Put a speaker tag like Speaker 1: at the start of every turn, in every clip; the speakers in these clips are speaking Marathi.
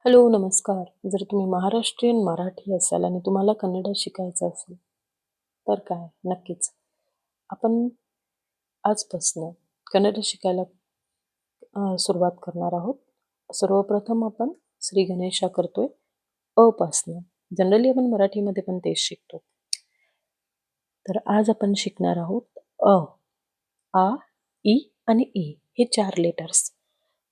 Speaker 1: हॅलो, नमस्कार. जर तुम्ही महाराष्ट्रीयन मराठी असाल आणि तुम्हाला कन्नड शिकायचं असेल, तर काय नक्कीच. आपण आजपासनं कन्नड शिकायला सुरुवात करणार आहोत. सर्वप्रथम आपण श्री गणेशा करतोय अ पासनं. जनरली आपण मराठीमध्ये पण तेच शिकतो. तर आज आपण शिकणार आहोत अ, आ, ई आणि ई हे 4 लेटर्स.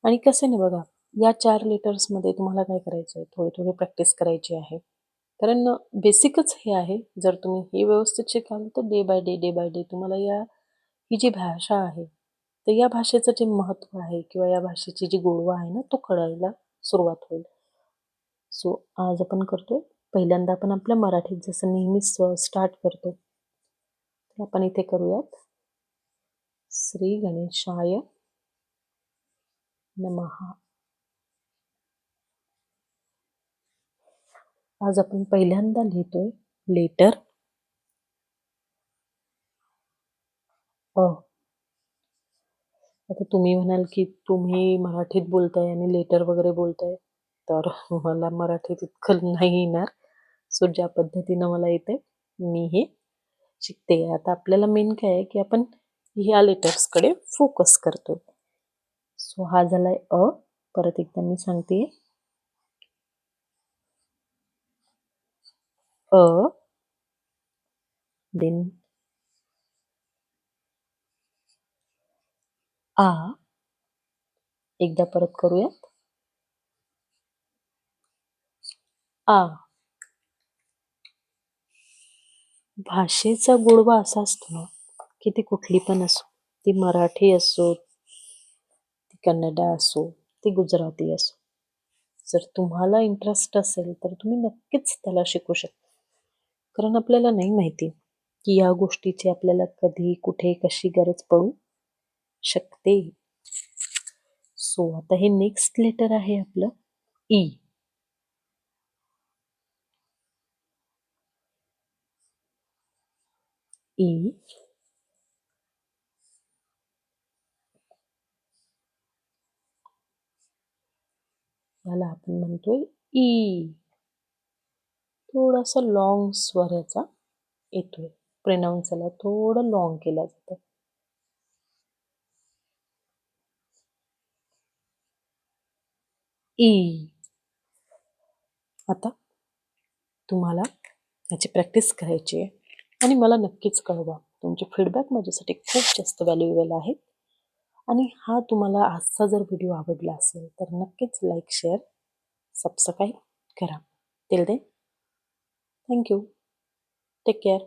Speaker 1: आणि कसं आहे ना बघा, या 4 लेटर्समध्ये तुम्हाला काय करायचं आहे, थोडी-थोडी प्रॅक्टिस करायची आहे. कारण बेसिकच हे आहे. जर तुम्ही हे व्यवस्थित शिकाल, तर day by day, day by day तुम्हाला ही जी भाषा आहे, तर या भाषेचं जे महत्त्व आहे किंवा या भाषेची जी गोडवा आहे ना, तो कळायला सुरुवात होईल. सो आज आपण करतोय. पहिल्यांदा आपण आपल्या मराठीत जसं नेहमीच स्टार्ट करतो, तर आपण इथे करूयात. श्री गणेशाय नमः. आज आपण पहिल्यांदा लिहितोय लेटर अ. आता तुम्ही म्हणाल, की तुम्ही मराठीत बोलताय आणि लेटर वगैरे बोलताय, तर मला मराठीत इतकं नाही येणार. सो ज्या पद्धतीनं मला येतंय, मी हे शिकते. आता आपल्याला मेन काय आहे, की आपण ह्या लेटर्सकडे फोकस करतोय. सो हा झालाय अ. परत एकदा मी सांगतेय. अ, देन आ. एकदा परत करूयात. आ. भाषेचा गोडवा असा असतो ना, की ती कुठली पण असो. ती मराठी असो, ती कन्नड असो, ती गुजराती असो. जर तुम्हाला इंटरेस्ट असेल, तर तुम्ही नक्कीच त्याला शिकू शकता. कारण आपल्याला नाही माहिती, की या गोष्टीची आपल्याला कधी, कुठे, कशी गरज पडू शकते. सो आता हे नेक्स्ट लेटर आहे आपलं ई. ई. याला आपण म्हणतोय ई. थोडासा लॉंग स्वर याचा येतोय. प्रोनाऊन्स याला थोडं लॉंग केलं जातं. ई. आता तुम्हाला याची प्रॅक्टिस करायची आहे आणि मला नक्कीच कळवा. तुमचे फीडबॅक माझ्यासाठी खूप जास्त व्हॅल्युएबल आहेत. आणि हा तुम्हाला आजचा जर व्हिडिओ आवडला असेल, तर नक्कीच लाईक, शेअर, सबस्क्राईब करा. Till then, thank you. Take care.